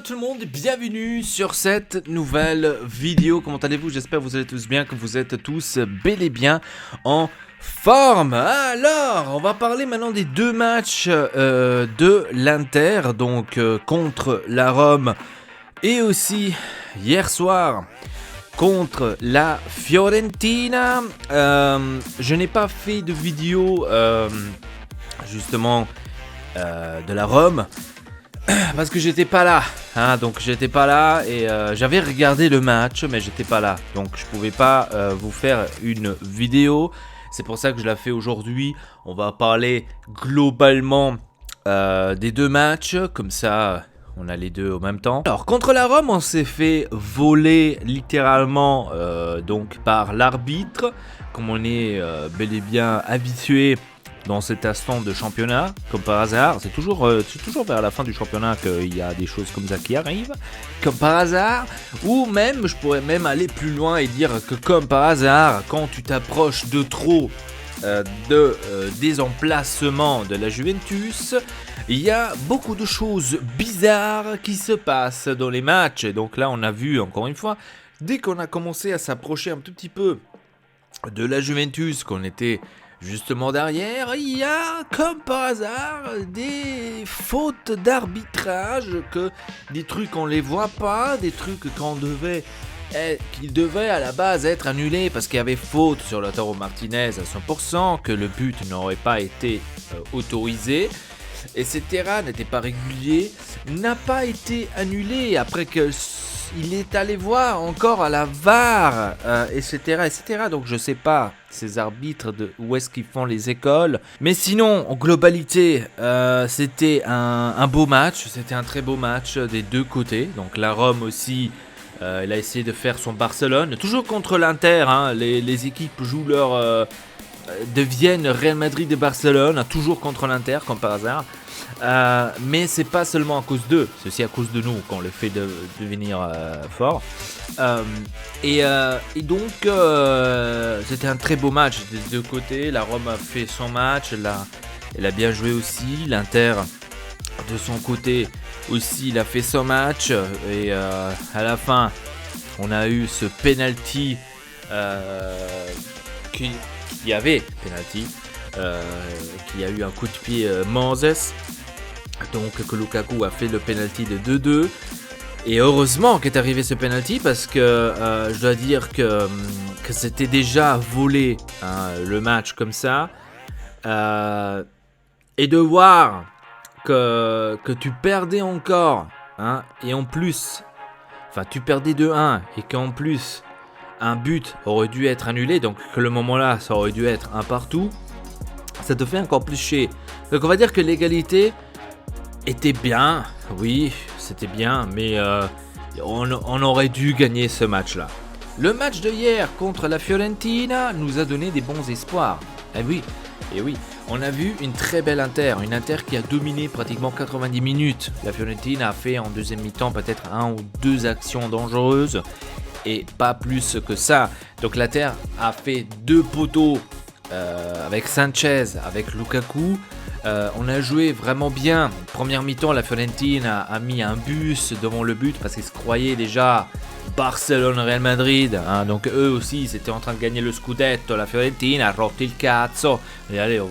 tout le monde, bienvenue sur cette nouvelle vidéo. Comment allez-vous? J'espère que vous allez tous bien, que vous êtes tous bel et bien en forme. Alors, on va parler maintenant des deux matchs de l'Inter, donc contre la Rome et aussi hier soir contre la Fiorentina. Je n'ai pas fait de vidéo justement de la Rome parce que j'étais pas là, hein, donc j'étais pas là et j'avais regardé le match mais j'étais pas là, donc je pouvais pas vous faire une vidéo. C'est pour ça que je la fais aujourd'hui. On va parler globalement des deux matchs, comme ça on a les deux en même temps. Alors contre la Rome, on s'est fait voler littéralement donc par l'arbitre, comme on est bel et bien habitué dans cet instant de championnat, comme par hasard. C'est toujours vers la fin du championnat qu'il y a des choses comme ça qui arrivent, comme par hasard. Ou même, je pourrais même aller plus loin et dire que comme par hasard, quand tu t'approches de trop des emplacements de la Juventus, il y a beaucoup de choses bizarres qui se passent dans les matchs. Et donc là, on a vu, encore une fois, dès qu'on a commencé à s'approcher un tout petit peu de la Juventus, qu'on était justement derrière, il y a comme par hasard des fautes d'arbitrage, des trucs on les voit pas, des trucs qui devaient à la base être annulés parce qu'il y avait faute sur Lautaro Martinez à 100%, que le but n'aurait pas été autorisé, etc., n'était pas régulier, n'a pas été annulé après que il est allé voir encore à la VAR, etc., etc. Donc je sais pas, ces arbitres, où est-ce qu'ils font les écoles. Mais sinon, en globalité, c'était un beau match. C'était un très beau match des deux côtés. Donc la Rome aussi, elle a essayé de faire son Barcelone. Toujours contre l'Inter, hein, les équipes jouent deviennent Real Madrid et Barcelone, hein, toujours contre l'Inter, comme par hasard. Mais c'est pas seulement à cause d'eux, c'est aussi à cause de nous qu'on le fait devenir fort. Et donc c'était un très beau match des deux côtés. La Rome a fait son match, elle a bien joué aussi. L'Inter de son côté aussi, il a fait son match. Et à la fin, on a eu ce penalty qui avait penalty. Qui a eu un coup de pied Moses, donc que Lukaku a fait le penalty de 2-2. Et heureusement qu'est arrivé ce penalty, parce que je dois dire que c'était déjà volé, hein, le match comme ça, et de voir que tu perdais encore, hein, et en plus, enfin tu perdais 2-1 et qu'en plus un but aurait dû être annulé, donc que le moment là ça aurait dû être un partout. Ça te fait encore plus chier. Donc on va dire que l'égalité était bien. Oui, c'était bien. Mais on aurait dû gagner ce match-là. Le match de hier contre la Fiorentina nous a donné des bons espoirs. Eh oui. On a vu une très belle Inter. Une Inter qui a dominé pratiquement 90 minutes. La Fiorentina a fait en deuxième mi-temps peut-être 1 ou 2 actions dangereuses. Et pas plus que ça. Donc l'Inter a fait 2 poteaux. Avec Sanchez, avec Lukaku, on a joué vraiment bien. Première mi-temps, la Fiorentina a mis un bus devant le but parce qu'ils se croyaient déjà Barcelone-Real Madrid, hein. Donc eux aussi, ils étaient en train de gagner le Scudetto. La Fiorentina a rotto il cazzo. Et allez, on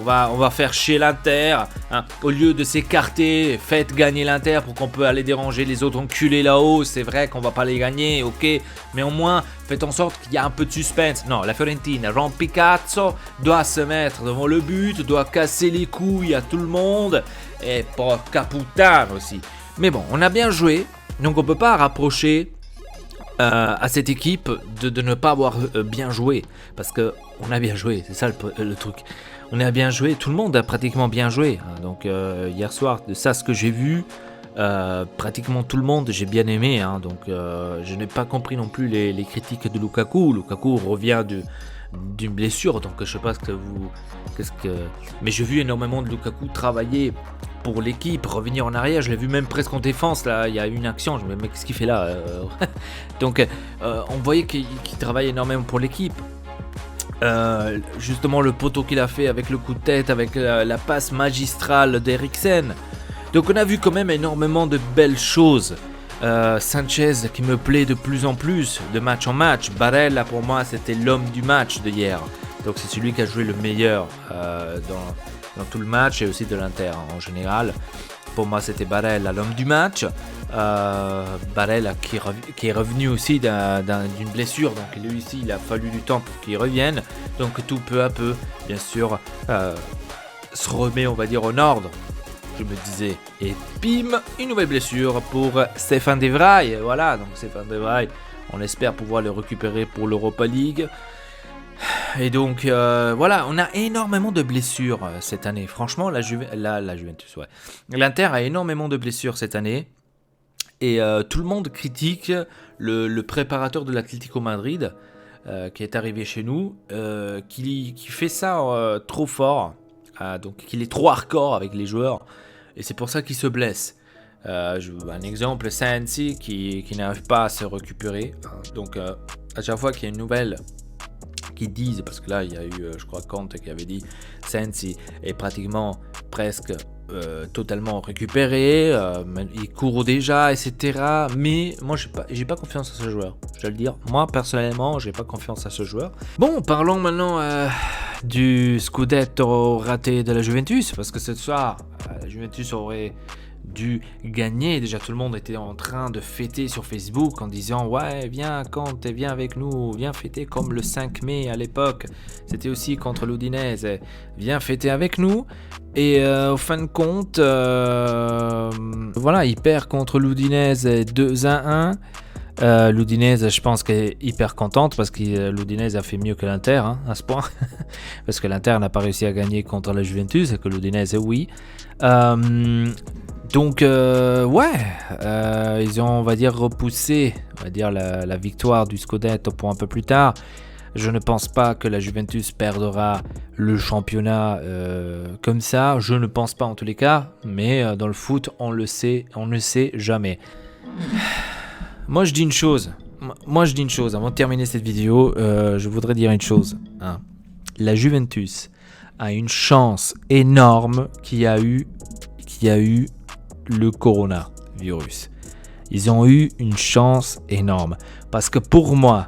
va faire chier l'Inter, hein. Au lieu de s'écarter, faites gagner l'Inter pour qu'on peut aller déranger les autres enculés là-haut. C'est vrai qu'on va pas les gagner, ok, mais au moins faites en sorte qu'il y a un peu de suspense. Non, la Fiorentina rompicazzo doit se mettre devant le but, doit casser les couilles à tout le monde, et porca puttana aussi. Mais bon, on a bien joué, donc on peut pas rapprocher à cette équipe de ne pas avoir bien joué, parce que on a bien joué, c'est ça le truc. On a bien joué, tout le monde a pratiquement bien joué, hein. Donc hier soir, de ça ce que j'ai vu, pratiquement tout le monde j'ai bien aimé, hein. Donc je n'ai pas compris non plus les critiques de Lukaku. Lukaku revient d'une blessure, donc je sais pas mais j'ai vu énormément de Lukaku travailler pour l'équipe, revenir en arrière. Je l'ai vu même presque en défense, là il y a une action, je me dis mais qu'est-ce qu'il fait là Donc on voyait qu'il travaille énormément pour l'équipe. Justement le poteau qu'il a fait avec le coup de tête, avec la passe magistrale d'Eriksen, Donc on a vu quand même énormément de belles choses. Sanchez qui me plaît de plus en plus de match en match. Barella pour moi c'était l'homme du match de hier. Donc c'est celui qui a joué le meilleur dans tout le match et aussi de l'Inter en général. Pour moi c'était Barella l'homme du match. Barella qui est revenu aussi d'une blessure. Donc lui aussi il a fallu du temps pour qu'il revienne. Donc tout peu à peu bien sûr se remet on va dire en ordre. Je me disais, et bim, une nouvelle blessure pour Stéphane de Vrij. Voilà, donc Stéphane de Vrij, on espère pouvoir le récupérer pour l'Europa League. Et donc, voilà, on a énormément de blessures cette année. Franchement, la Juventus, ouais. L'Inter a énormément de blessures cette année. Et tout le monde critique le préparateur de l'Atlético Madrid, qui est arrivé chez nous, qui fait ça trop fort. Donc, qu'il est trop hardcore avec les joueurs. Et c'est pour ça qu'il se blesse. Un exemple, Sensi qui n'arrive pas à se récupérer. Donc à chaque fois qu'il y a une nouvelle qui disent, parce que là il y a eu, je crois, Conte qui avait dit Sensi est pratiquement presque totalement récupéré, il court déjà, etc. Mais moi j'ai pas confiance à ce joueur. Je dois le dire. Moi personnellement, j'ai pas confiance à ce joueur. Bon, parlons maintenant du Scudetto raté de la Juventus, parce que ce soir la Juventus aurait dû gagner. Déjà tout le monde était en train de fêter sur Facebook en disant ouais viens Conte, viens avec nous, viens fêter comme le 5 mai à l'époque, c'était aussi contre l'Udinese, viens fêter avec nous. Et au fin de compte voilà, il perd contre l'Udinese 2-1. L'Udinese, je pense qu'elle est hyper contente parce que l'Udinese a fait mieux que l'Inter à ce point. Parce que l'Inter n'a pas réussi à gagner contre la Juventus et que l'Udinese, oui. Donc, ils ont, on va dire, repoussé la victoire du Scudetto pour un peu plus tard. Je ne pense pas que la Juventus perdra le championnat comme ça. Je ne pense pas en tous les cas. Mais dans le foot, on ne sait jamais. Moi je dis une chose, avant de terminer cette vidéo, je voudrais dire une chose. La Juventus a une chance énorme qu'il y a eu le coronavirus. Ils ont eu une chance énorme. Parce que pour moi,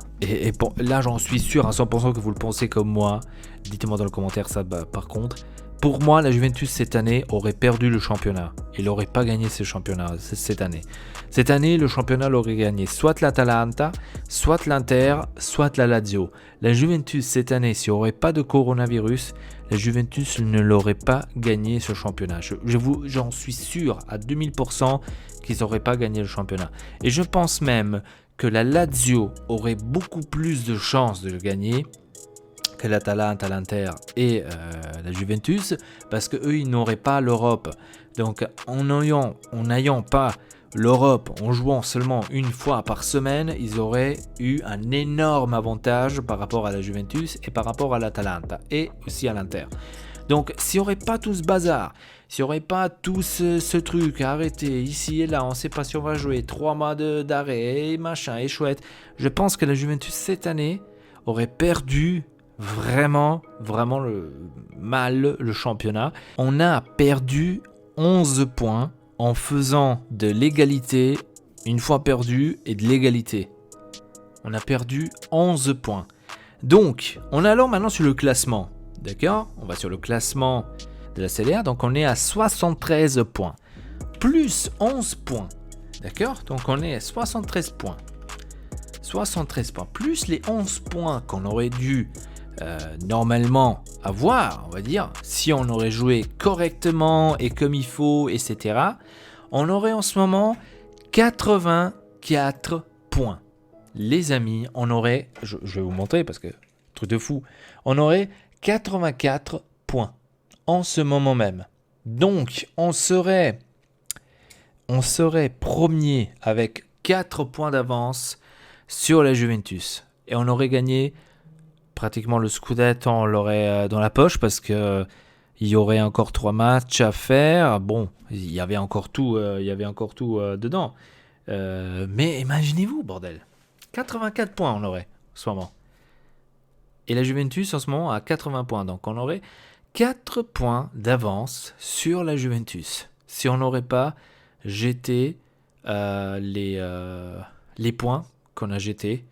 là j'en suis sûr à 100% que vous le pensez comme moi, dites-moi dans le commentaire ça par contre. Pour moi, la Juventus cette année aurait perdu le championnat. Il n'aurait pas gagné ce championnat cette année. Cette année, le championnat l'aurait gagné soit l'Atalanta, soit l'Inter, soit la Lazio. La Juventus cette année, s'il n'y aurait pas de coronavirus, la Juventus ne l'aurait pas gagné ce championnat. J'en suis sûr à 2000% qu'ils n'auraient pas gagné le championnat. Et je pense même que la Lazio aurait beaucoup plus de chances de le gagner que l'Atalanta, l'Inter et la Juventus, parce qu'eux, ils n'auraient pas l'Europe. Donc, en n'ayant pas l'Europe, en jouant seulement une fois par semaine, ils auraient eu un énorme avantage par rapport à la Juventus et par rapport à l'Atalanta et aussi à l'Inter. Donc, s'il n'y aurait pas tout ce bazar, s'il n'y aurait pas tout ce truc à arrêter ici et là, on ne sait pas si on va jouer 3 mois d'arrêt et machin et chouette, je pense que la Juventus cette année aurait perdu vraiment le championnat. On a perdu 11 points en faisant de l'égalité une fois perdu et de l'égalité. On a perdu 11 points. Donc, on est alors maintenant sur le classement. D'accord ? On va sur le classement de la Serie A. Donc, on est à 73 points. Plus 11 points. D'accord ? Donc, on est à 73 points. 73 points. Plus les 11 points qu'on aurait dû normalement avoir, on va dire, si on aurait joué correctement et comme il faut, etc., on aurait en ce moment 84 points. Les amis, on aurait, je vais vous montrer parce que, truc de fou, on aurait 84 points en ce moment même. Donc, on serait premier avec 4 points d'avance sur la Juventus. Et on aurait gagné pratiquement le Scudetto, on l'aurait dans la poche parce que il y aurait encore 3 matchs à faire. Bon, il y avait encore tout dedans. Mais imaginez-vous, bordel. 84 points on aurait en ce moment. Et la Juventus en ce moment a 80 points. Donc on aurait 4 points d'avance sur la Juventus. si on n'aurait pas jeté les points qu'on a jetés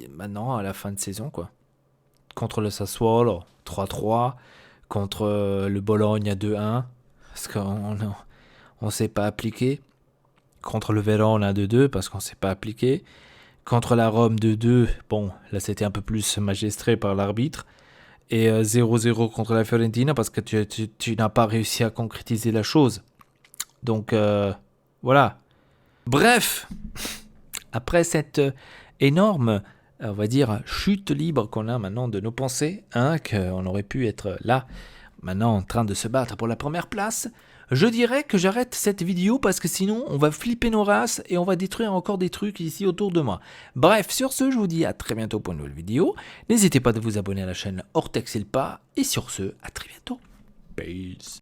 maintenant à la fin de saison, quoi. Contre le Sassuolo 3-3, contre le Bologne 2-1, parce qu'on ne s'est pas appliqué, contre le Verona 2-2, parce qu'on ne s'est pas appliqué, contre la Rome 2-2, bon, là c'était un peu plus magistré par l'arbitre, et 0-0 contre la Fiorentina, parce que tu n'as pas réussi à concrétiser la chose. Donc, voilà. Bref, après cette énorme, on va dire, chute libre qu'on a maintenant de nos pensées, qu'on aurait pu être là, maintenant en train de se battre pour la première place, je dirais que j'arrête cette vidéo parce que sinon on va flipper nos races et on va détruire encore des trucs ici autour de moi. Bref, sur ce, je vous dis à très bientôt pour une nouvelle vidéo. N'hésitez pas à vous abonner à la chaîne Ortex et le Pas. Et sur ce, à très bientôt. Peace.